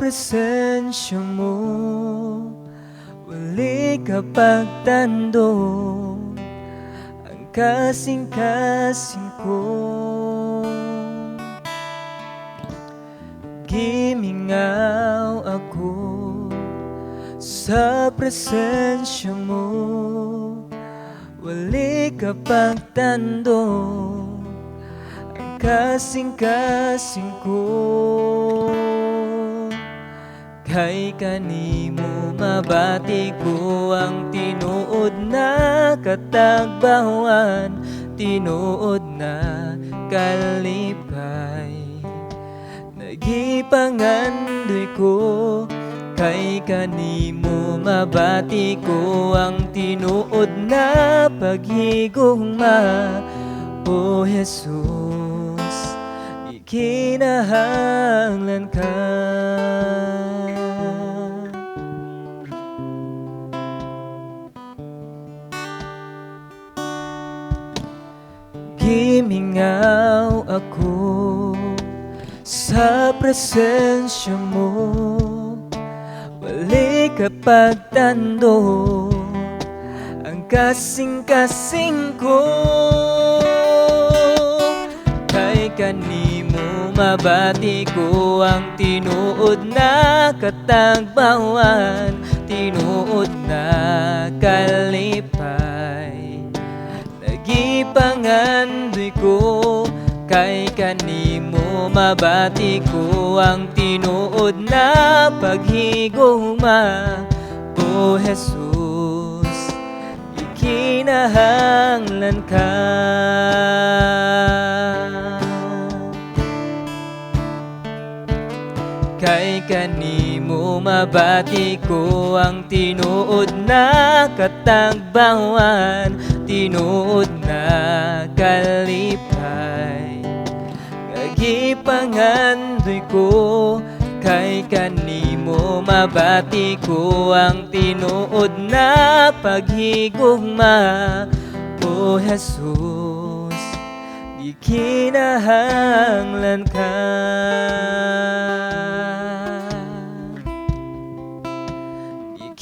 presensya mo, wali ka pagtandog, ang kasing-kasing ko. Gimingaw ako sa presensya mo, wali ka pagtandog, ang kasing-kasing ko. Kay kanimo mabati ko ang tinuod na katagbawan, tinuod na kalipay. Nagipangandoy ko, kay kanimo mabati ko ang tinuod na paghigugma. O Jesus, ikinahanglan ka. Gimingaw ako sa presensya mo, wali ka pagtandog, ang kasing-kasing ko. Kay kanimo mabati ko ang tinuod na katagbawan, tinuod na kalipay. Nagipangandoy ko, kay kanimo mabati ko ang tinuod na paghigugma. O Jesus, ikinahanglan ka. Kay kanimo mabati ko ang tinuod na katagbawan, tinuod na kalipay. Nagipangandoy ko, kay kanimo mabati ko ang tinuod na paghigugma. O Jesus, ikinahanglan ka.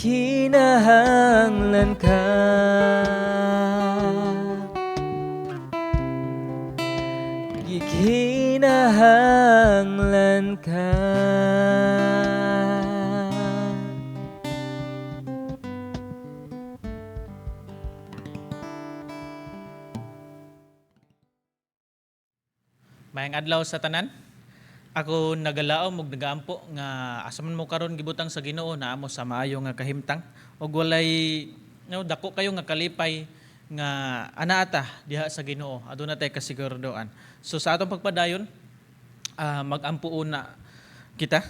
Ikinahanglan ka. Ikinahanglan ka. Mayang adlaw sa tanan. Ako nagalaom ug nagaampo nga asa man mo karon gibutang sa Ginoo na amo sa maayo nga kahimtang ug walay dako kayo nga kalipay nga anaata diha sa Ginoo. Aduna tay kasiguraduan. So sa atong pagpadayon, magampo una kita.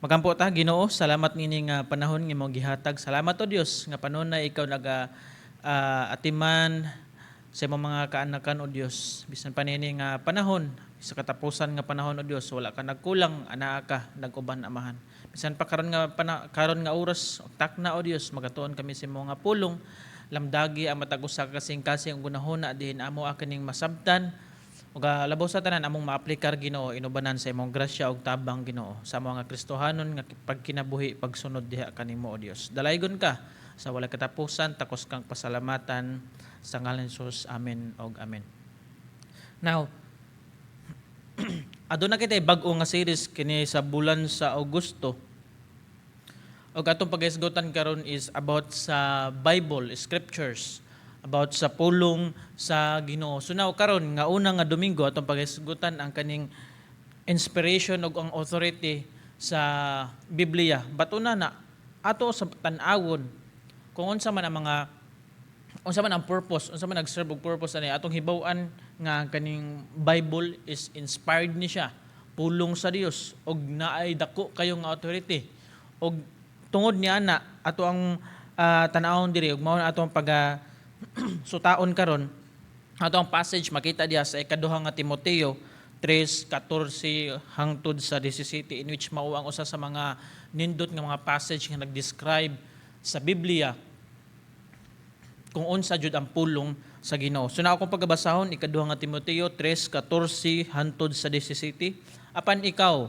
Magampo ta Ginoo, salamat nini nga panahon nga imong gihatag. Salamat o Dios nga panahon na ikaw naga atiman sa imong mga kaanakan o Dios. Bisan pa nini nga panahon, sa katapusan nga panahon o Dios, wala ka nagkulang, anaa ka, nag-uban amahan. Bisan pa karon nga oras, takna o Dios, magatuon kami sa imong nga pulong, lamdagi ang matag usa ka kasing-kasing ang gunahuna dihin amo akining masabtan ug labaw sa tanan among maaplikar Ginoo, inubanan sa imong grasya ug tabang Ginoo sa mga Kristohanon nga pagkinabuhi pagsunod diha kanimo o Dios. Dalaygon ka sa walay katapusan, takos kang pasalamatan sa ngalan ni Jesus. Amen og amen. Now, aduna kita bag-o nga series kini sa bulan sa Agosto. Og atong pag-isgutan karon is about sa Bible, scriptures, about sa pulong sa Ginoo. So now karon nga una nga Domingo atong pag-isgutan ang kaning inspiration ug ang authority sa Biblia. Batuna na ato sa tan-awon kung unsa man ang purpose, unsa man nag-serve og purpose ani atong hibaw-an nga kaning Bible is inspired ni siya, pulong sa Dios og naay dako kayo nga authority. Og tungod niya na ato ang tan-awon diri ug mao na atong pag sutaon karon. Ato ang passage makita diha sa ikaduha nga Timoteo 3:14 hangtod sa 17, in which mao ang usa sa mga nindot nga mga passage nga nag-describe sa Biblia kung unsa jud ang pulong sa Ginoo. So na akong pagbasahon ikaduha nga Timoteo 3:14 hangtod sa 17. Apan ikaw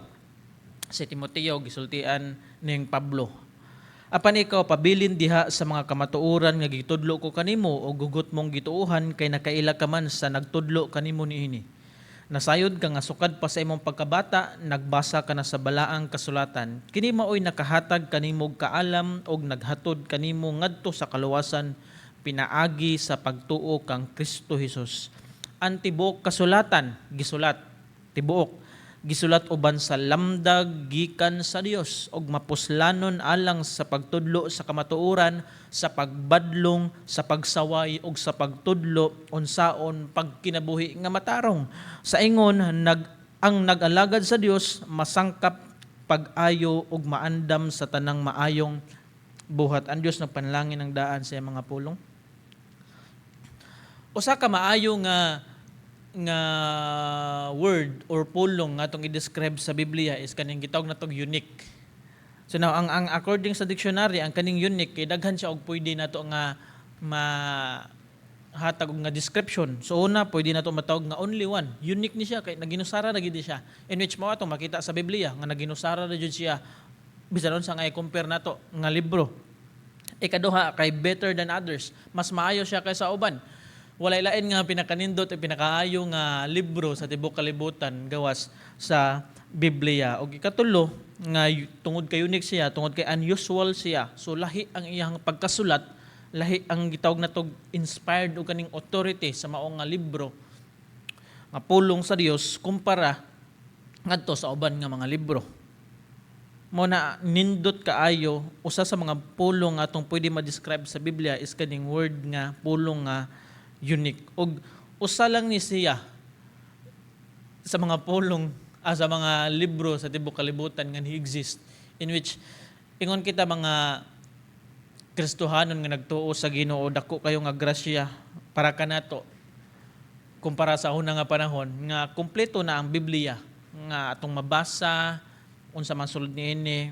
si Timoteo gisultian ning Pablo. Apan ikaw pabilin diha sa mga kamatuoran nga gitudlo ko kanimo o gugot mong gituuhan kay nakaila ka man sa nagtudlo kanimo niini. Nasayod ka nga sukad pa sa imong pagkabata, nagbasa ka na sa balaang kasulatan. Kini maoy nakahatag kanimog kaalam og naghatod kanimo ngadto sa kaluwasan pinaagi sa pagtuo kang Kristo Jesus. Ang tibuok kasulatan gisulat tibuok gisulat uban sa lamdag gikan sa Dios og mapuslanon alang sa pagtudlo sa kamatuoran, sa pagbadlong, sa pagsaway ug sa pagtudlo unsaon pagkinabuhi nga matarong. Sa ingon ang nag-alagad sa Dios masangkap pag-ayo ug maandam sa tanang maayong buhat. Ang Dios nagpanalangin ng daan sa iyang mga pulong. Usa ka maayo nga word or pulong nga atong i-describe sa Biblia is kaning gitawag natong unique. So now ang according sa dictionary ang kaning unique kay daghan siya og pwede nato nga mahatag og nga description. So una pwede nato matawag nga only one. Unique ni siya kay naginusara na gid siya. In which mao atong makita sa Biblia nga naginusara na jud siya bisan unsa nga i-compare nato nga libro. Ikaduha kay better than others. Mas maayo siya kaysa uban. Walay lain nga pinakanindot at pinakaayo nga libro sa tibuok kalibutan gawas sa Biblia. Og ikatulo nga tungod kay unique siya, tungod kay unusual siya. So lahi ang iyang pagkasulat, lahi ang gitawag natog inspired og kaning authority sa maong nga libro nga pulong sa Dios kumpara ngadto sa uban nga mga libro. Mo na nindot kaayo usa sa mga pulong nga atong pwede ma-describe sa Biblia is kaning word nga pulong nga unique. Og usa lang ni siya sa mga pulong sa mga libro sa tibuok kalibutan nga ni-exist in which ingon kita mga Kristohanon nga nagtuo sa Ginoo dako kayo nga grasya para kanato kumpara sa una nga panahon nga kumpleto na ang Biblia nga atong mabasa unsa man sulod niini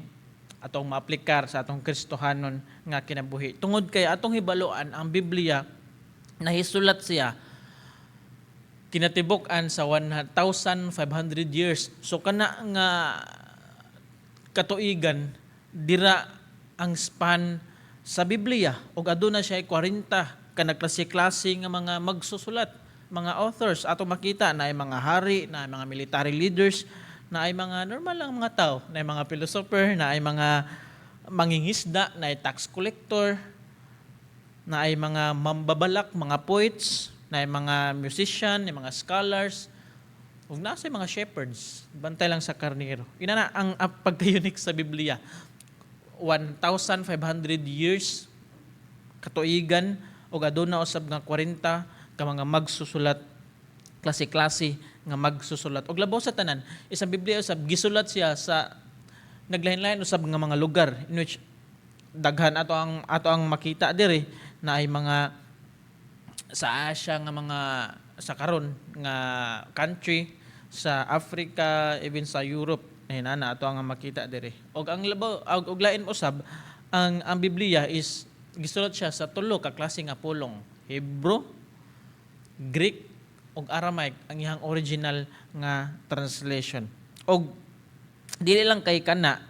atong maaplikar sa atong Kristohanon nga kinabuhi. Tungod kay atong hibaluan ang Biblia nahisulat siya kinatibuk-an sa 1,500 years. So kana nga katuigan dira ang span sa Biblia ug aduna siya 40 ka nagklase-klase nga mga magsusulat, mga authors. Ato makita na ay mga hari, na ay mga military leaders, na ay mga normal lang mga tao, na ay mga philosopher, na ay mga mangingisda, na ay tax collector, na ay mga mambabalak, mga poets, na ay mga musician, na ay mga scholars, ug nasa mga shepherds, bantay lang sa karnero. Ina na ang pagka-unique sa Biblia. 1,500 years katuigan ug aduna usab nga 40 ka mga magsusulat, klase-klase nga magsusulat. Og labaw sa tanan, isang Biblia usab gisulat siya sa naglain-lain usab nga mga lugar in which daghan ato ang makita diri na ay mga sa Asia nga mga sa karon nga country, sa Africa, even sa Europe, na ato ang makita diri. Og ang labaw og lain usab ang Biblia is gisulat siya sa tulo ka klase nga pulong: Hebrew, Greek ug Aramaic ang iyang original nga translation. Og dili lang kay kana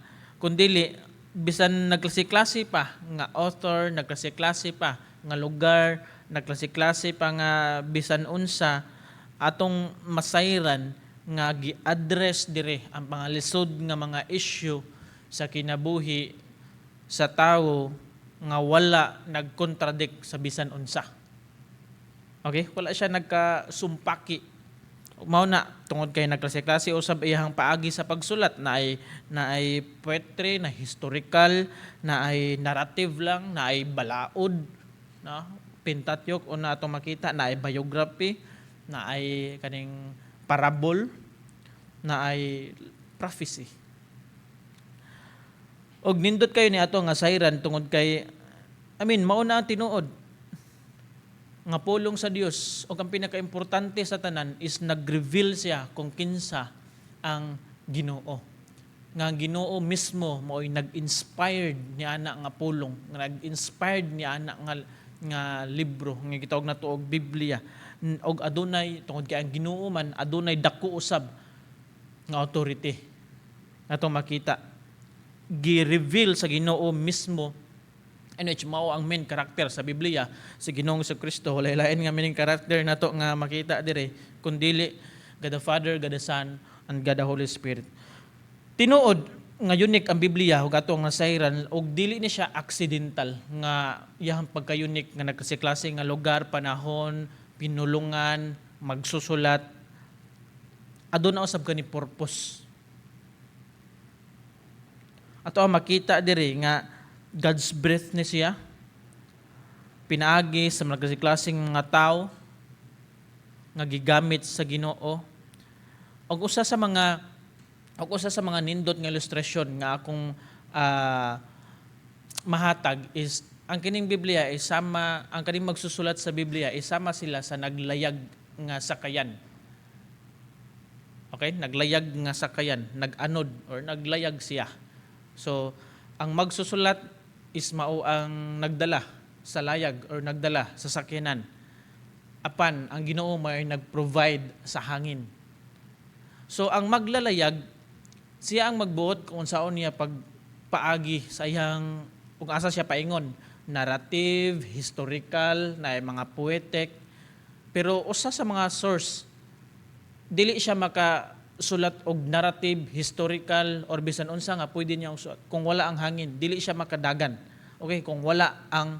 kundi bisan nagklase-klase pa nga author, nagklase-klase pa nga lugar, nagklase-klase pa nga bisan unsa atong masayran nga gi-address dire ang pangalisod nga mga issue sa kinabuhi sa tawo nga wala nagkontradict sa bisan unsa. Okay? Wala siya nagkasumpaki. Mao na tungod kay nagklase-klase usab iyang paagi sa pagsulat na ay poetry, na historical, na ay narrative lang, na ay balaod, no? Pentateuch una atong makita, na ay biography, na ay kaning parable, na ay prophecy. Og nindot kayo ni ato nga sayran tungod kay mao na ang tinuod nga pulong sa Dios o ang pinaka-importante sa tanan is nag-reveal siya kung kinsa ang Ginoo. Nga Ginoo mismo mo'y nag-inspired ni ana nga pulong, nga nag-inspired ni ana nga libro nga gitawag nato og Biblia. Og adunay tungod kay ang Ginoo man adunay dako usab nga authority. natong makita gi-reveal sa Ginoo mismo, in which mao ang main character sa Biblia si Ginoong Kristo. Walay lain nga main character nato nga makita dire kundili God the Father, God the Son, and God the Holy Spirit. Tinuod nga unique ang Biblia ug ato nga sayran ug dili ni siya accidental nga iyang pagka-unique nga nagkasiklase nga lugar, panahon, pinulungan, magsusulat. Aduna usab kani purpose. Ato ang makita diri nga God's breath ni siya, pinaagi sa mga klaseng mga tao nga gigamit sa Ginoo. Og usa sa mga nindot nga ilustrasyon nga akong mahatag is ang kining Biblia isama, ang kaning magsusulat sa Biblia isama sila sa naglayag nga sakayan. Okay, naglayag nga sakayan, nag-anod or naglayag siya. So ang magsusulat is mao ang nagdala sa layag or nagdala sa sakyanan. Apan, ang Ginoo may nag-provide sa hangin. So, ang maglalayag, siya ang magbuot kung saan niya pagpaagi sa iyang, kung asa siya paingon, narrative, historical, na mga poetic. Pero usa sa mga source, dili siya makasulat og narrative, historical, or bisan unsa nga pwede niya sulat. Kung wala ang hangin, dili siya makadagan. Okay, kung wala ang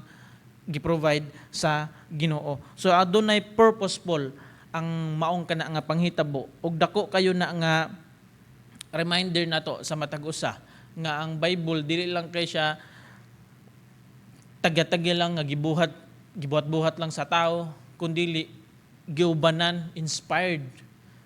gi-provide sa Ginoo. So adunay purposeful ang maong kana nga panghitabo ug dako kayo na nga reminder nato sa matag usa nga ang Bible dili lang kay siya tagya-tagya lang nga gibuhat-buhat lang sa tao kundi giubanan, inspired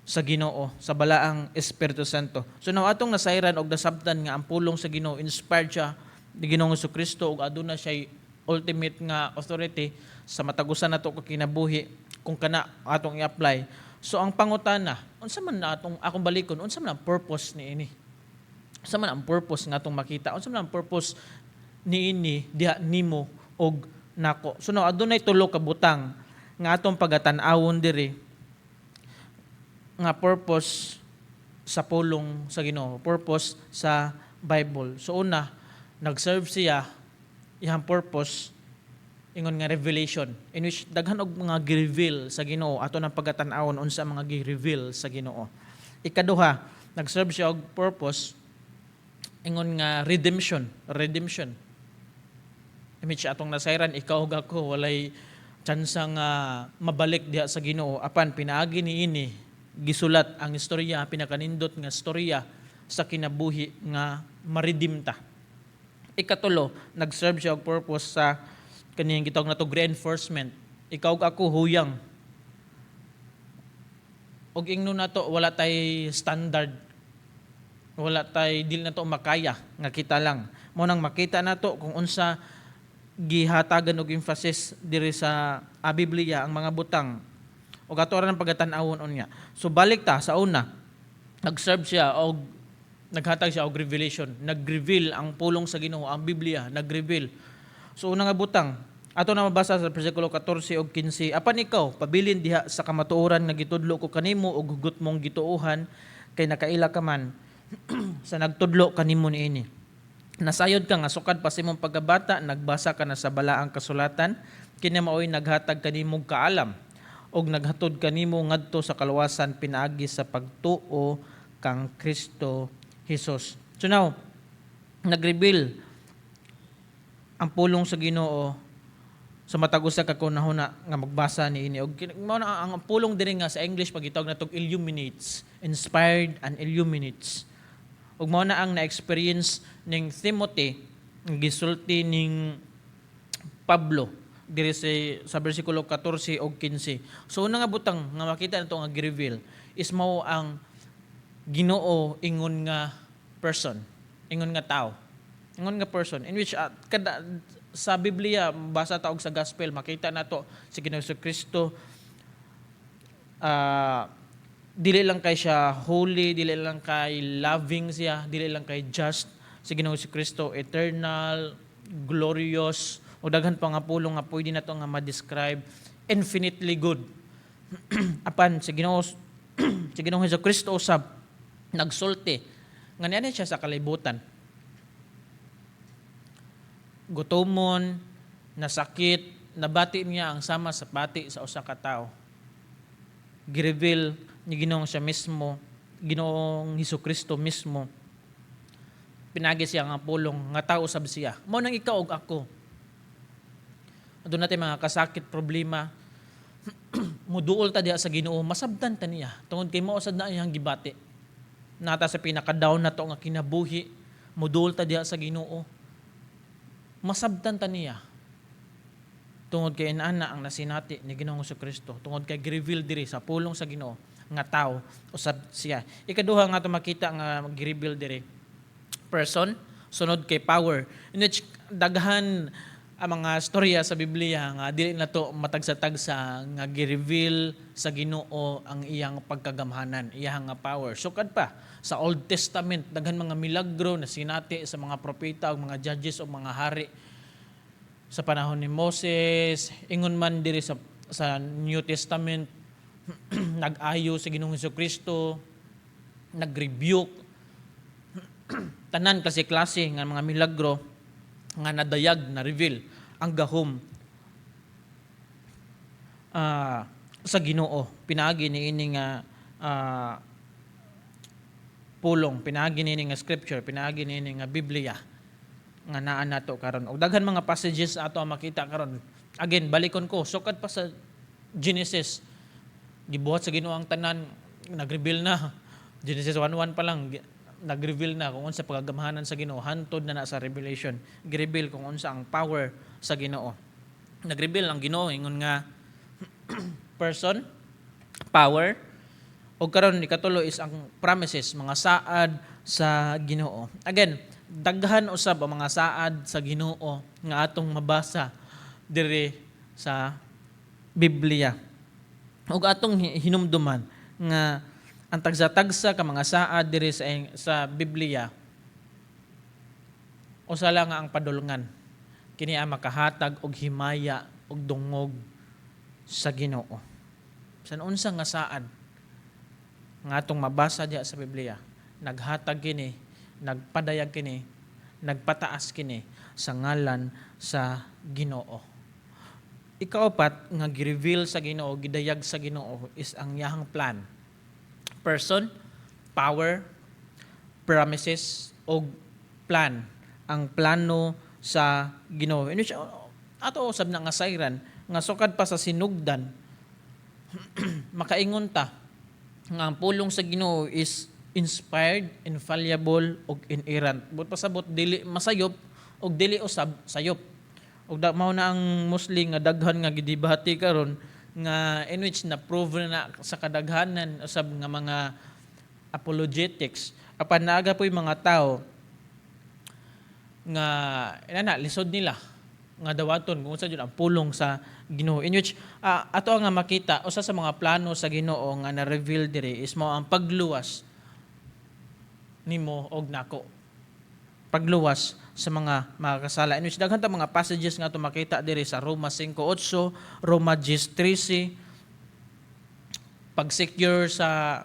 sa Ginoo, sa balaang Espiritu Santo. So now atong nasayran og nasabtan nga ang pulong sa Ginoo, inspired siya ni Ginoong Jesucristo ug aduna siya ultimate nga authority sa matagusan nato ko kinabuhi kung kana atong i-apply. So ang pangutana, unsa man na atong akong balikon, unsa man ang purpose niini? Unsa man ang purpose nga atong makita? Unsa man ang purpose niini diha nimo og nako? So now adunay tulo ka butang nga atong pagatan-awon diri nga purpose sa pulong sa Ginoo, purpose sa Bible. So una, nag-serve siya iyang purpose ingon nga revelation in which daghan og mga gi-reveal sa Ginoo ato nang pagatan-awon unsa mga gi-reveal sa Ginoo. Ikaduha, nag-serve siya og purpose ingon nga redemption. In which atong nasayran ikaw ug ako walay tsansa nga mabalik diha sa Ginoo apan pinaagi niini gisulat ang istorya, pinakanindot nga istorya sa kinabuhi nga ma-redeem ta. Ikatulo, nag-serve siya og purpose sa kaniyang gitawag na to reinforcement. Ikaw ug ako huyang. Og ingno nato wala tay standard. Wala tay dili nato makaya nga kita lang. Mo nang makita nato kung unsa gihatagan og emphasis diri sa Biblia ang mga butang. Og ato ra nang pagatan-awon unya. So balik ta sa una. Nag-serve siya og naghatag siya og revelation, nag-reveal ang pulong sa Ginoo, ang Biblia, nag-reveal. So una nga butang, ato na mabasa sa bersikulo 14 ug 15, apan ikaw pabilin diha sa kamatuoran nga gitudlo ko kanimo ug hugot mong gituohan kay nakaila ka man sa nagtudlo kanimo niini. Nasayod ka nga sukad pa sa imong pagkabata, nagbasa ka na sa balaang kasulatan, kini maoy naghatag kanimong kaalam ug naghatod kanimo ngadto sa kaluwasan pinaagi sa pagtuo kang Kristo Jesus. So now, nag-reveal ang pulong sa Ginoo sa matag usa ka kunahuna nga magbasa niini og ang pulong diri nga sa English pagitawag natog illuminates, inspired and illuminates. Ug mao na ang na-experience ning Timothy ang gisulti ning Pablo diri sa bersikulo 14 ug 15. So una nga butang nga makita nato nga gi-reveal is mao ang Ginoo ingon nga person, ingon nga tao, ingon nga person in which sa Biblia basa ta og sa gospel makita nato si Ginoong Jesucristo dili lang kay siya holy, dili lang kay loving siya, dili lang kay just. Si Ginoong Jesucristo eternal, glorious, o daghan pa nga pulong nga pwede nato nga ma-describe, infinitely good. Apan si Ginoong Jesucristo usab nagsulti nga niya siya sa kalibutan. Gutomon, nasakit, nabati niya ang sama sa pati sa usa ka tawo. Gireveal ni Ginoong siya mismo, Ginoong Hesukristo mismo. Pinagi siya nga pulong nga tao sab siya. Mao nang ikaw ug ako. Aduna natin mga kasakit problema. Muduol ta diha sa Ginoo, masabtan ta niya. Tungod kay mao sad na iyang gibati. Nata sa pinaka-down na to nga kinabuhi, muduol ta diha sa Ginoo. Masabtan ta niya. Tungod kay inana ang nasinati ni Ginoong Hesukristo, tungod kay gi-reveal diri sa pulong sa Ginoo nga tao usab siya. Ikaduha nga to makita nga gi-reveal diri. Person, sunod kay power. In which daghan ang mga storya sa Biblia nga dili na to matagsa-tagsa nga gi-reveal sa Ginoo ang iyang pagkagamhanan, iyang nga power. Sukad pa sa Old Testament daghan mga milagro na sinati sa mga propeta ug mga judges o mga hari sa panahon ni Moses, ingon man diri sa New Testament nag-ayo sa Ginoong Hesukristo, nag-rebuke tanan klase nga mga milagro nga nadayag, na reveal ang gahom sa Ginoo. Pinaagi niini nga pulong, pinaagi niini nga scripture, pinaagi niini nga Biblia nga naa nato karon. Og daghan mga passages ato ang makita karon. Again, balikon ko, sukad pa sa Genesis. Gibuhat sa Ginoo ang tanan, nag-reveal na. Genesis 1:1 pa lang nag-reveal na kung unsa pagagamhanan sa Ginoo, hantod na sa Revelation. Gi-reveal kung unsa ang power sa Ginoo. Nag-reveal ang Ginoo ingon nga person, power, o karon ikatulo is ang promises, mga saad sa Ginoo. Again, daghan usab ang mga saad sa Ginoo nga atong mabasa diri sa Biblia. Ug atong hinumduman nga ang tagsa-tagsa ka mga saad diri sa Biblia usa lang nga ang padulngan. Kini ang makahatag og himaya og dungog sa Ginoo. San unsa nga saad nga atong mabasa diha sa Biblia, naghatag kini, nagpadayag kini, nagpataas kini sa ngalan sa Ginoo. Ikaapat nga gi-reveal sa Ginoo, gidayag sa Ginoo is ang iyang plan. Person, power, promises o plan. Ang plano sa Ginoo. Ino siya ato usab na nga sayran nga sukad pa sa sinugdan makaingon ta nga ang pulong sa Ginoo is inspired, infallible, ug inerrant. But pasabot dili masayop ug dili usab sayop. Ug mao na ang Muslim nga daghan nga gidibati karon nga in which na prove na sa kadaghanan usab nga mga apologetics apan naaga po'y mga tao nga inana lisod nila nga dawaton kung unsa jud ang pulong sa Ginoo, in which ato nga makita usa sa mga plano sa Ginoo nga na-reveal diri is mao ang pagluwas nimo og nako, pagluwas sa mga kasala, in which daghan ta mga passages nga ato makita diri sa Roma 5:8, Roma 10:13, pag-secure sa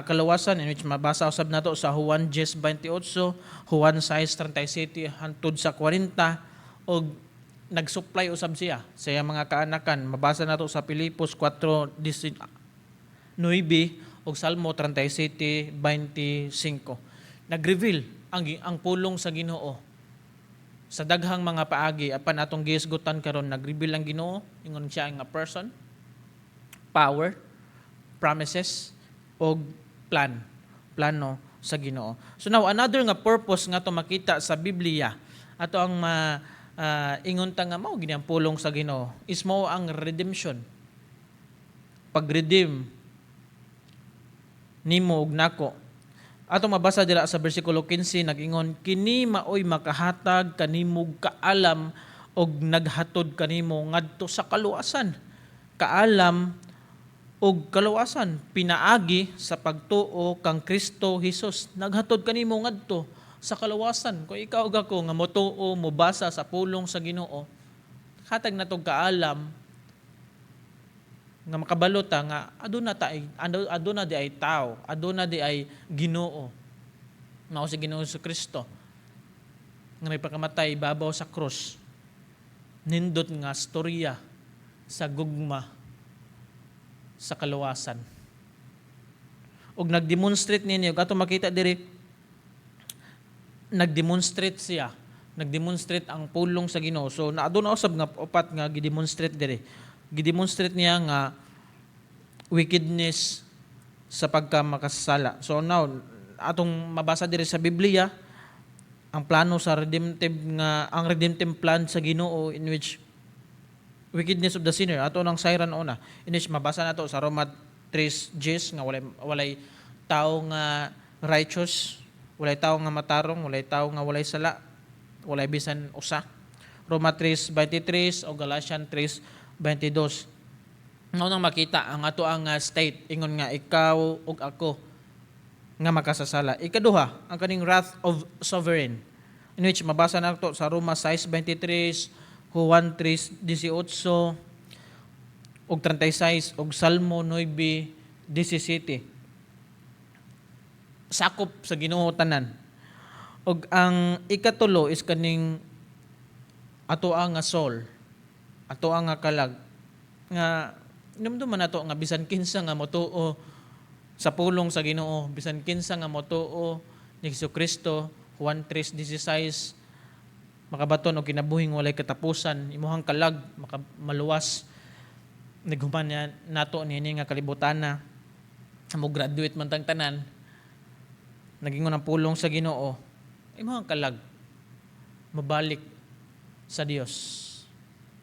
kaluwasan, in which mabasa usab nato sa Juan 10:28, Juan 6:37 hangtod sa 40, og nag-supply usab siya sa iyang mga kaanakan. Mabasa nato sa Filipos 4:9 og Salmo 37:25. Nag-reveal ang pulong sa Ginoo sa daghang mga paagi apan atong gihisgutan karon. Nag-reveal ang Ginoo ingon siya nga person, power, promises og plano sa Ginoo. So now another nga purpose nga to makita sa Biblia ato ang ingon ta nga mao gini ang pulong sa Ginoo is mao ang redemption. Pag-redeem nimo og nako. Ato mabasa dira sa bersikulo 15 nag-ingon, kini maoy makahatag kanimog kaalam og naghatod kanimo ngadto sa kaluwasan. Kaalam og kaluwasan pinaagi sa pagtuo kang Kristo Jesus. Naghatod kanimo ngadto sa kaluwasan. Kung ikaw ug ako nga motuo, mobasa sa pulong sa Ginoo, hatag na tong kaalam nga makabalota nga aduna di ay tao, aduna di ay Ginoo mao si Ginoong Kristo nga may pagkamatay babaw sa krus, nindot nga storya sa gugma sa kaluwasan. Og nagdemonstrate ninyo, ato makita diri, nagdemonstrate siya, nagdemonstrate ang pulong sa Ginoo. So naadto na usab nga upat nga gidemonstrate diri. Gidemonstrate niya nga wickedness sa pagkamakasala. So now atong mabasa diri sa Biblia ang plano sa ang redemptive plan sa Ginoo, in which wickedness of the sinner ato nang sayran una, in which mabasa nato sa Roma 3:10 nga walay tao nga righteous, walay tao nga matarong, walay tao nga walay sala, walay bisan usa. Roma 3:23 o Galatians 3:22. Ngao nang makita ang ato ang state ingon nga ikaw ug ako nga makasasala. Ikaduha, ang kaning wrath of sovereign, in which mabasa nato sa Roma 6:23, Juan 3:18 ug 36 ug Salmo 9:17. Sakop sa Ginoo tanan. Ug ang ikatulo is kaning ato ang soul, ato ang kalag nga numduman nato nga bisan kinsa nga motuo sa pulong sa Ginoo, bisan kinsa nga motuo ni Jesucristo, Juan 3:16, makabaton og kinabuhing walay katapusan, imuhang kalag maluwas. Naghuman niya nato niini nga kalibutan na mo graduate man tang tanan, nagingon ang pulong sa Ginoo, imuhang kalag mabalik sa Dios.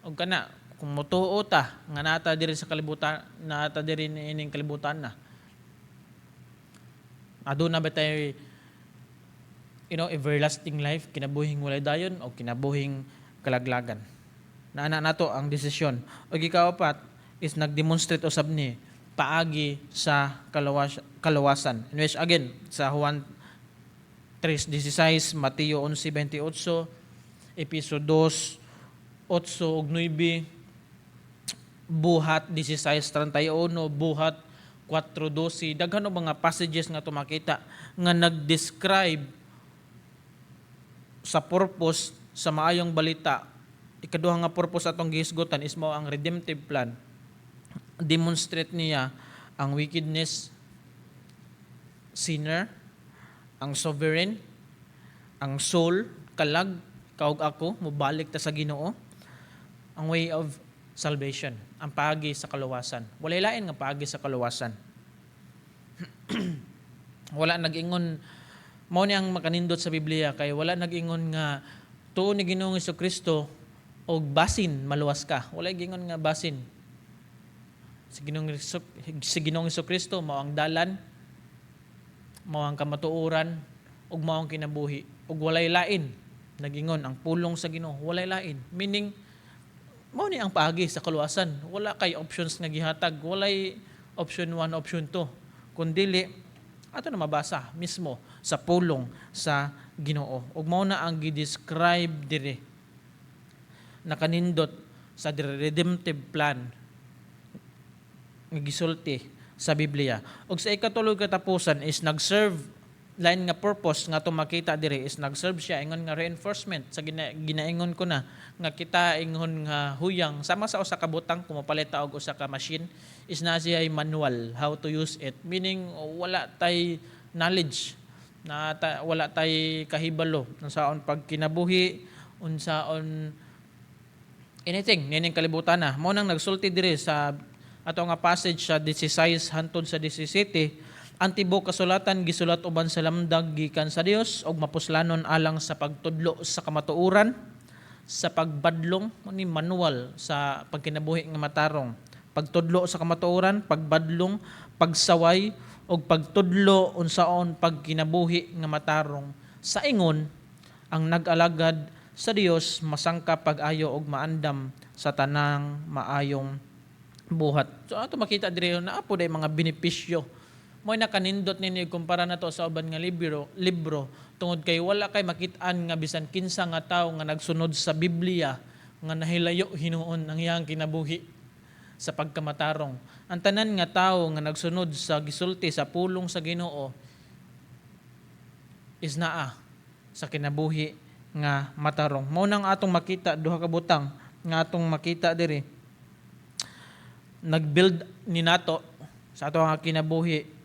Og kana kung motuo ta nga nata diri sa kalibutan, nata diri niining kalibutan na, aduna ba tayo everlasting life, kinabuhing walay dayon o kinabuhing kalaglagan. Naana nato ang desisyon. O ikaw-apat is nagdemonstrate usab ni paagi sa kaluwasan. In which again sa Juan 3:16, Mateo 11:28, Efeso 2:8 ug 9, Buhat 16:31, Buhat 4:12, daghan og mga passages nga tumakita nga nag-describe sa purpose sa maayong balita. Ikaduha nga purpose atong gihisgotan is mao ang redemptive plan. Demonstrate niya ang wickedness, sinner, ang sovereign, ang soul, kalag, kaog ako, mubalik ta sa Ginoo, ang way of salvation, ang paagi sa kaluwasan. Walay lain nga paagi sa kaluwasan. Wala nag-ingon, mao ni ang makanindot sa Biblia, kay wala nag-ingon nga tuo ni Ginoong Jesucristo og basin maluwas ka. Wala gingon nga basin. Si Ginoong Jesucristo mao ang dalan, mao ang kamatuoran, ug mao ang kinabuhi. Ug walay lain nag-ingon ang pulong sa Ginoo, walay lain. Meaning mao ni ang paagi sa kaluwasan. Wala kay options nga gihatag, walay option 1, option 2. Kundili ato na mabasa mismo sa pulong sa Ginoo. Ug mao na ang gi-describe dire nakanindot sa redemptive plan nga gisulti sa Biblia. Ug sa ikatulo katapusan is nag-serve, line nga purpose nga to makita dire is nag-serve siya ingon nga reinforcement sa ginaingon ko na nga kita ingon nga huyang sama sa usa ka butang kumapalit og usa ka machine is na siya manual how to use it, meaning wala tay knowledge wala tay kahibalo unsaon pagkinabuhi, unsaon anything nining kalibutan na. Mao nang nagsulti dire sa ato nga passage sa 16 hangtod sa 17, ang tibuok kasulatan gisulat uban sa lamdag gikan sa Dios og mapuslanon alang sa pagtudlo sa kamatuoran, sa pagbadlong ni manual sa pagkinabuhi nga matarong, pagtudlo sa kamatuoran, pagbadlong, pagsaway og pagtudlo unsaon pagkinabuhi nga matarong. Sa ingon ang nag-alagad sa Dios masangka pag-ayo og maandam sa tanang maayong buhat. So ato makita dire na apo day mga benepisyo. Mo'y nakanindot ninyo kumpara na to sa uban nga libro tungod kay wala kay makit-an nga bisan kinsa nga tawo nga nagsunod sa Biblia nga nahilayo hinuon ang iyang kinabuhi sa pagkamatarong. Ang tanan nga tawo nga nagsunod sa gisulti sa pulong sa Ginoo is naa sa kinabuhi nga matarong. Mao nang atong makita duha ka butang nga atong makita diri. Nag-build ni nato sa ato nga kinabuhi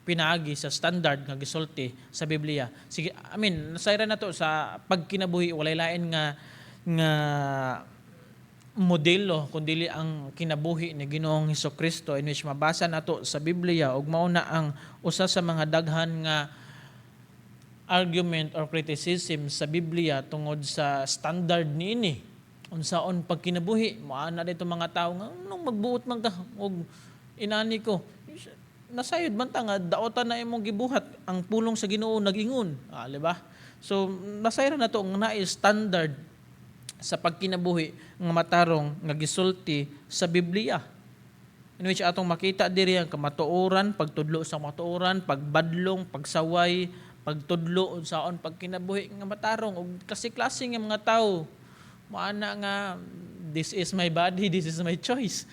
pinaagi sa standard nga gisulti sa Biblia. Sige, nasayra na to sa pagkinabuhi walay lain nga modelo kundi ang kinabuhi ni Ginoong Hesukristo in which mabasa nato sa Biblia ug mao na ang usa sa mga daghan nga argument or criticism sa Biblia tungod sa standard niini unsaon pagkinabuhi. Moana dito mga tao nga nung magbuot man ka og inani ko nasayod man ta nga daotan na imong gibuhat ang pulong sa Ginoo nagingon, di ba? So nasayra na to nga naay standard sa pagkinabuhi nga matarong nga gisulti sa Biblia. In which atong makita diri ang kamatuoran, pagtudlo sa matuoran, pagbadlong, pagsaway, pagtudlo unsaon pagkinabuhi nga matarong ug klase-klase nga mga tawo. Maana nga this is my body, this is my choice.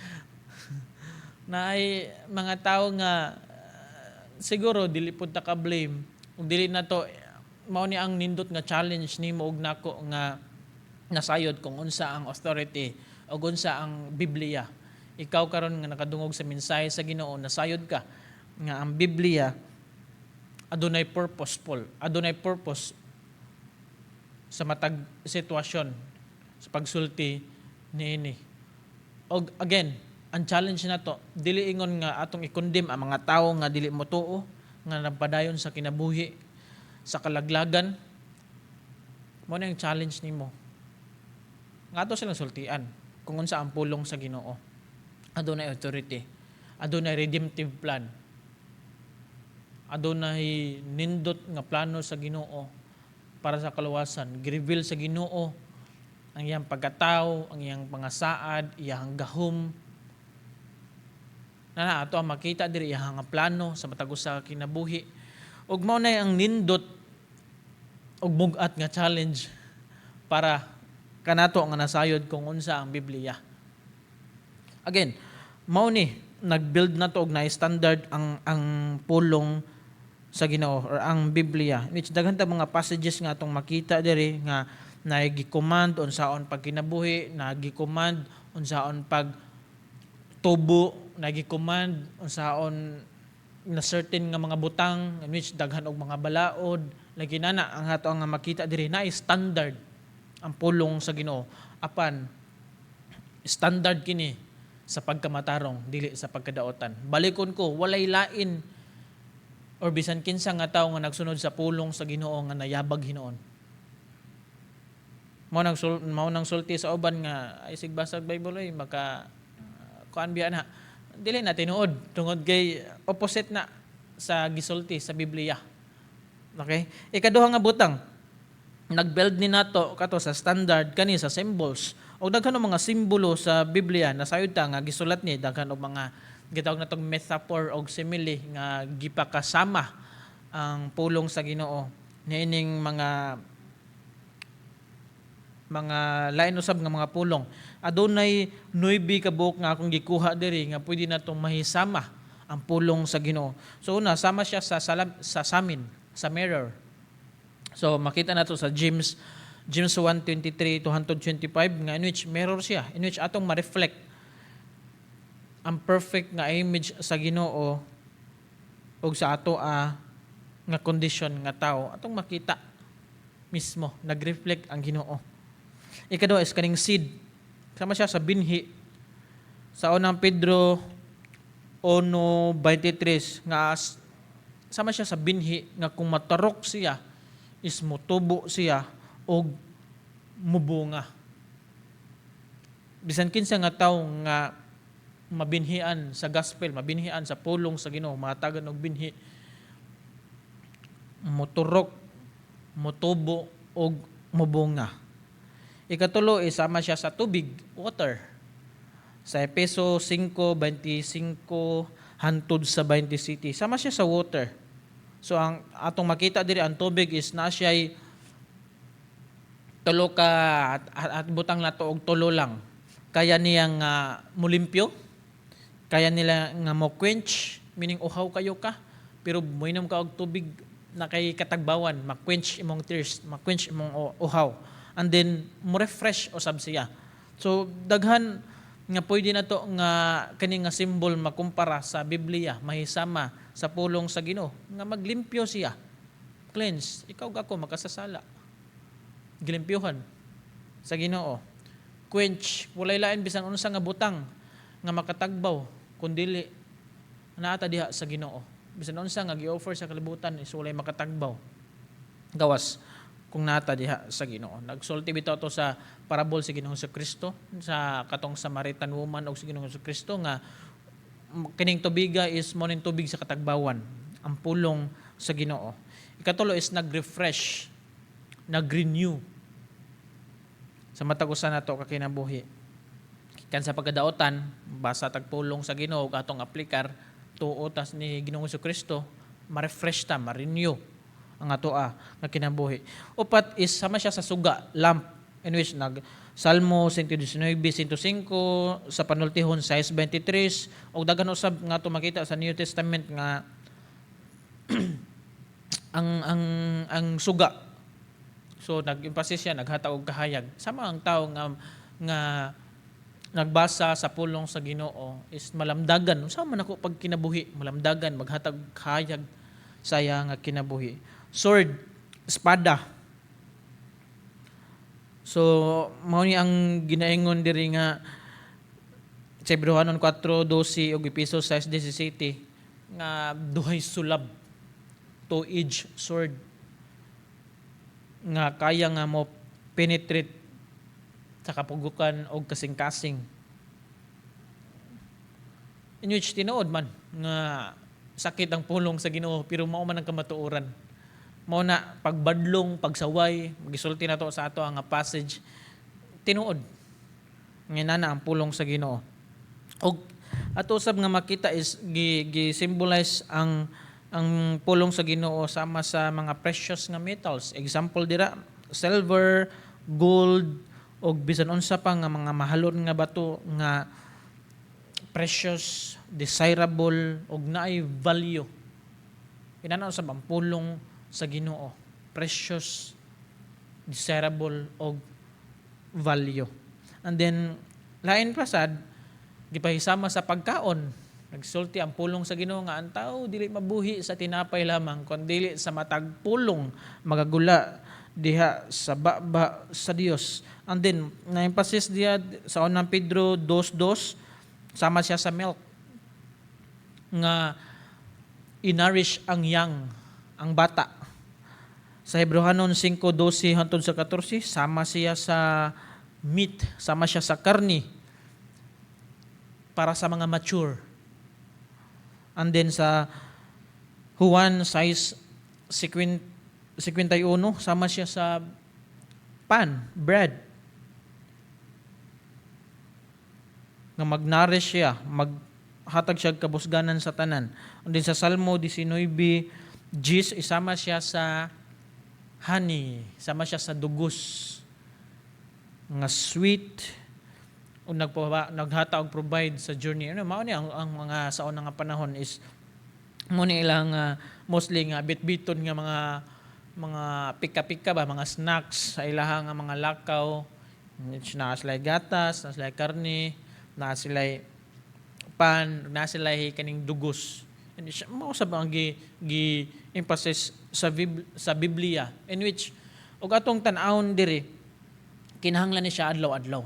Na ay mga tao nga siguro dili pud ta ka blame ug dili na to mao ni ang nindot nga challenge nimo ug nako nga nasayod kung unsa ang authority o unsa ang Biblia. Ikaw karon nga nakadungog sa mensahe sa Ginoo, nasayod ka nga ang Biblia adunay purpose sa matag sitwasyon sa pagsulti niini. Og again, ang challenge na to, dili ingon nga atong i-condemn ang mga tao nga dili motuo, nga nagpadayon sa kinabuhi, sa kalaglagan. Mo na yung challenge nimo. Nga ato silang sultian kung unsa ang pulong sa Ginoo. Adunay authority, adunay redemptive plan, adunay nindot nga plano sa Ginoo para sa kaluwasan. Gi-reveal sa Ginoo ang iyang pagkatao, ang iyang pangasaad, iyang gahom. Na ato ang makita diri iyang plano sa matag usa ka kinabuhi. Ug mao na ang nindot ug bugat nga challenge para kanato nga nasayod kung unsa ang Biblia. Again, mao ni nag-build na to og na-standard ang pulong sa Ginoo or ang Biblia. Which daghan ta mga passages nga atong makita diri nga nagi-command unsaon pagkinabuhi, nagi-command unsaon pag tubo, nagi-command unsaon na certain nga mga butang in which daghan og mga balaod. Lagi na ang ato nga makita diri na standard ang pulong sa Ginoo. Apan standard kini sa pagkamatarong dili sa pagkadaotan. Balikon ko, walay lain or bisan kinsa nga tawo nga nagsunod sa pulong sa Ginoo nga nayabag hinuon. Mao nang sulti sa uban nga ay sigbasag Bible ay maka kuan biya na. Dili na tinuod tungod kay opposite na sa gisulti sa Biblia. Okay? Ikaduha nga butang, nag-build ni nato kato sa standard kani sa symbols. O daghan mga simbolo sa Biblia nasayod ta nga gisulat ni daghan og mga gitawag natong metaphor og simile nga gipakasama ang pulong sa Ginoo. Niining mga lain usab nga mga pulong. Adunay 9 ka buok nga akong gikuha diri nga pwede natong mahisama ang pulong sa Ginoo. So una, sama siya sa samin, sa mirror. So makita nato sa James 1:23 to 125 nga in which mirror siya, in which atong ma-reflect ang perfect nga image sa Ginoo ug sa ato nga condition nga tao atong makita mismo nag-reflect ang Ginoo. Ikaduha is kaning seed. Sama siya sa binhi. Sa unang Pedro 1:23 nga sama siya sa binhi nga kung matarok siya is motubo siya og mubunga. Bisan kinsa nga tawo nga mabinhian sa gospel, mabinhian sa pulong sa Ginoo, matagan og binhi, moturok, motubo og mubunga. Ikatulo, isama siya sa tubig, water. Sa Efeso 5:25 hantod sa 27, sama siya sa water. So ang atong makita diri ang tubig is na siya'y tulo ka at butang na to og tulo lang. Kaya niya nga mulimpyo, kaya nila nga mo quench, meaning uhaw kayo ka, pero moinom ka og tubig na kay katagbawan, ma-quench imong thirst, ma-quench imong uhaw. And then mo refresh usab siya. So daghan nga pwede na to nga kani nga symbol makumpara sa Biblia mahisama sa pulong sa Ginoo nga maglimpyo siya. Cleanse, ikaw ako makasasala. Gilimpyuhan sa Ginoo. Quench, walay lain bisan unsa nga butang nga makatagbaw kundili naata diha sa Ginoo. Bisan unsa nga gi-offer sa kalibutan is walay makatagbaw. Gawas kung naata diha sa Ginoo. Nagsulti bitaw to sa parable si Ginoong Kristo sa katong Samaritan woman og si Ginoong Kristo nga kining tubiga is mo ning tubig sa katagbawan, ang pulong sa Ginoo. Ikatulo is nag-refresh, nag-renew sa matag usa nato ka kinabuhi. Kan sa pagkadaotan, basa tagpulong sa Ginoo atong aplikar tuo tas ni Ginoong Kristo, ma-refresh ta, ma-renew ang atoa nga kinabuhi. Upat is sama siya sa suga, lamp, in which Salmo 119:105 sa panultihon 6:23 og daghan usab nga ato makita sa New Testament nga ang suga. So nag-emphasis siya, naghatag og kahayag. Sama ang tao nga nagbasa sa pulong sa Ginoo is malamdagan. Unsa man ako pag kinabuhi, malamdagan, maghatag kahayag saya nga kinabuhi. Sword, espada. So mao ni ang ginaingon diri nga sa Hebreohanon 4:12 ug Efeso 6:17 nga duhay sulab, two-edged sword nga kaya nga mo penetrate sa kapugukan o kasing-kasing. In which tinuod man nga sakit ang pulong sa Ginoo pero mao man ang kamatuoran. Mao na pagbadlong, pagsaway, magisulti na to sa ato ang passage tinuod. Nga na ang pulong sa Ginoo. Og ato usab nga makita is gi-symbolize ang pulong sa Ginoo sama sa mga precious nga metals. Example dira, silver, gold, og bisan unsa pa nga mga mahalon nga bato nga precious, desirable og naay value. Inana usab ang pulong sa Ginoo, precious, desirable og value. And then lain pa sad gipahisama sa pagkaon. Nagsulti ang pulong sa Ginoo nga ang tao dili mabuhi sa tinapay lamang kundi sa matag pulong magagula diha sa baba sa Dios. And then na-emphasis diya sa unang Pedro 2:2 sama siya sa milk nga inarish ang young, ang bata. Sa Hebreohanon 5:12 hangtod sa 14 sama siya sa meat, sama siya sa karni para sa mga mature. And then sa Juan 6:51 sama siya sa pan, bread. Nga mag-nourish siya, maghatag siya kabusganan sa tanan. And then sa Salmo 19:10 isama siya sa honey, sama siya sa dugos nga sweet o naghata og provide sa journey. Ano mao ni ang mga sa unang nga panahon is mo ni ilang mostly nga bitbiton nga mga pika-pika ba, mga snacks sa ilaha nga mga lakaw. Na sila gatas, na sila karne, na sila pan, na sila kaning dugos. And mao sa ang gi-emphasis sa Biblia in which og atong tan-awon diri kinahanglan ni siya adlaw-adlaw.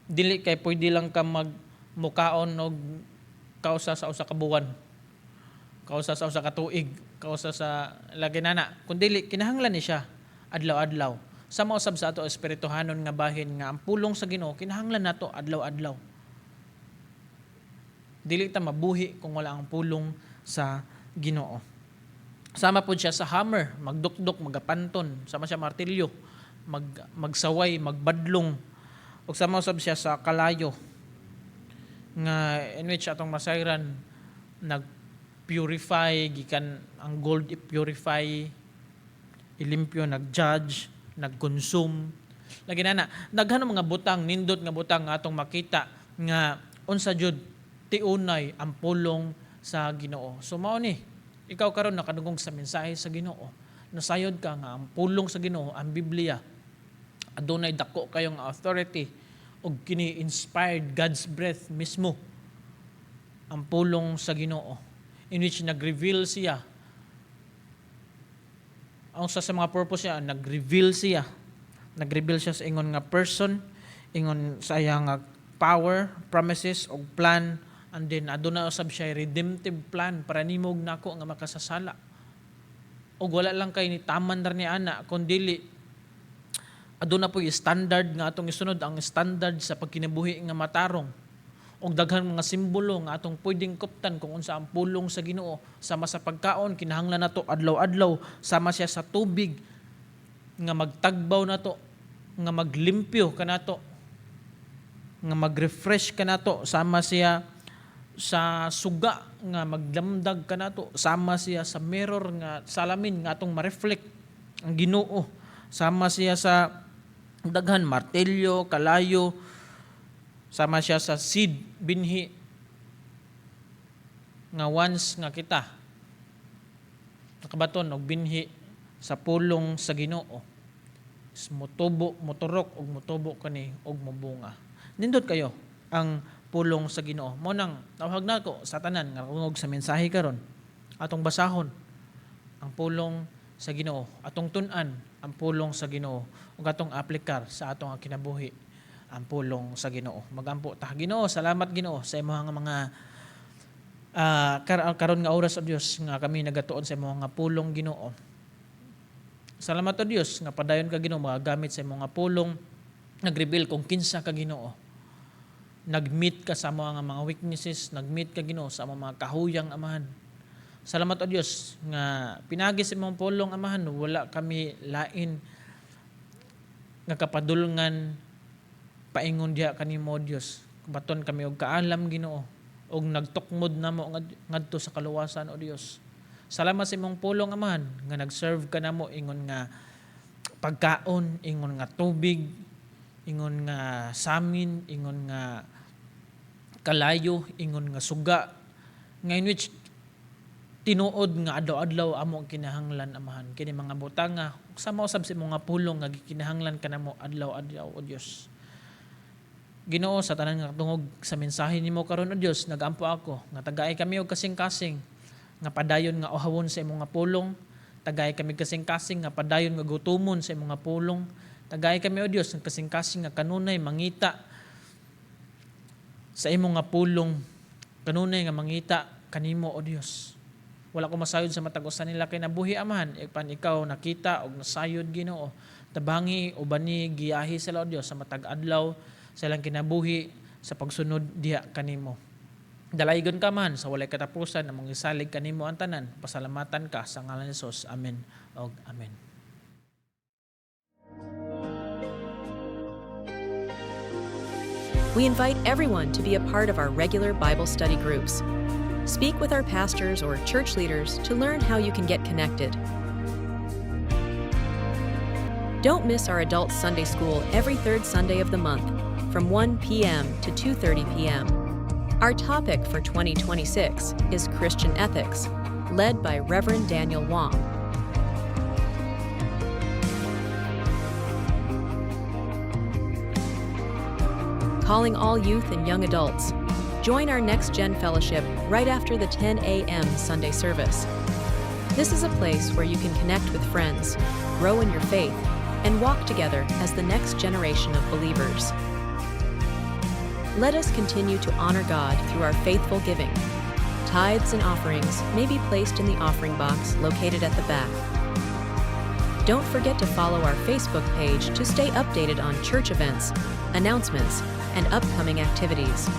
Dili kay pwede lang ka magmukaon og kausa sa usa ka buwan, kausa sa usa ka tuig, kausa sa lagi nana, kun dili kinahanglan ni siya adlaw-adlaw. Sa mao sab sa ato espirituhanon nga bahin nga ang pulong sa Ginoo kinahanglan nato adlaw-adlaw. Dili ta mabuhi kung wala ang pulong sa Ginoo. Sama po siya sa hammer, magdukdok, magapanton, sama siya martilyo, magsaway, magbadlong. O sama usab siya sa kalayo nga in which atong masayran nag-purify, gikan ang gold i-purify, ilimpyo, nag-judge, nag-consume. Lagi na daghan mga butang, nindot nga butang nga atong makita nga unsa jud tiunay ang pulong sa Ginoo. So mao ni Ikaw karon nakadungog sa mensahe sa Ginoo. Nasayod ka nga ang pulong sa Ginoo, ang Biblia, adunay dako kayong authority o kini-inspired God's breath mismo ang pulong sa Ginoo, in which nag-reveal siya. Ang sa mga purpose siya, nag-reveal siya sa ingon nga person, ingon sa iyang nga power, promises o plan, and then aduna usab siya redemptive plan para nimog nako nga makasasala. O wala lang kay ni taman ra ni ana kundi aduna po yung standard nga atong isunod, ang standard sa pagkinabuhi nga matarong. Og daghan mga simbolo nga atong pwedeng kuptan kung unsa ang pulong sa Ginoo. Sama sa pagkaon, kinahanglan nato adlaw-adlaw, sama siya sa tubig nga magtagbaw nato, nga maglimpyo kanato, nga mag-refresh kanato, sama siya sa suga nga magdamdag kanato, sama siya sa mirror nga salamin nga atong ma-reflect ang Ginoo, sama siya sa daghan martelyo, kalayo, sama siya sa seed binhi nga once nga kita nakabaton og binhi sa pulong sa Ginoo, motubo, moturok og motubo kani og mobunga. Nindot kayo ang pulong sa Ginoo. Mo nang tawag nako sa tanan nga kungog sa mensahe karon, atong basahon ang pulong sa Ginoo, atong tun-an ang pulong sa Ginoo ug atong aplikar sa atong kinabuhi ang pulong sa Ginoo. Magampo ta Ginoo, salamat Ginoo sa imong mga karon nga oras o Dios nga kami nagatuon sa imong nga pulong Ginoo. Salamat o Dios nga padayon ka Ginoo magagamit sa imong nga pulong, nag-reveal kung kinsa ka Ginoo. Nag-meet ka sa mga weaknesses, nag-meet ka Ginoo sa mga kahuyang Amahan. Salamat o Dios nga pinagi sa imong pulong Amahan, wala kami lain nga kapadulngan paingon diha kanimo Dios. Baton kami og kaalam Ginoo og nagtukmod namo ngadto sa kaluwasan o Dios. Salamat sa imong pulong Amahan nga nag-serve ka namo ingon nga pagkaon, ingon nga tubig, ingon nga samin, ingon nga kalayo, ingon nga suga, nga in which tinuod nga adlaw-adlaw amo kinahanglan Amahan. Kini mga butanga sama usab sa mga pulong nga gikinahanglan kanamo adlaw-adlaw o Dios. Ginoo, sa tanan nga tungog sa mensahe nimo karon o Dios, nagampo ako nga tagay kami og kasing-kasing nga padayon nga ohawon sa imong nga pulong, tagay kami kasing-kasing nga padayon nga gutumon sa imong nga pulong, tagay kami o Dios ng kasing-kasing nga kanunay mangita sa imong nga pulong, kanunay nga mangita kanimo o Dios. Wala ko masayod sa matag usa nila kay nabuhi Amahan, ipan ikaw nakita og nasayod Ginoo, tabangi o bani giyahi sila o Dios sa matag adlaw sa ilang kinabuhi sa pagsunod diha kanimo. Dalaygon ka man sa walay katapusan among isalig kanimo ang tanan. Pasalamatan ka sa ngalan ni Jesus. Amen og amen. We invite everyone to be a part of our regular Bible study groups. Speak with our pastors or church leaders to learn how you can get connected. Don't miss our adult Sunday school every third Sunday of the month from 1 p.m. to 2:30 p.m. Our topic for 2026 is Christian ethics, led by Reverend Daniel Wong. Calling all youth and young adults. Join our Next Gen Fellowship right after the 10 a.m. Sunday service. This is a place where you can connect with friends, grow in your faith, and walk together as the next generation of believers. Let us continue to honor God through our faithful giving. Tithes and offerings may be placed in the offering box located at the back. Don't forget to follow our Facebook page to stay updated on church events, announcements, and upcoming activities.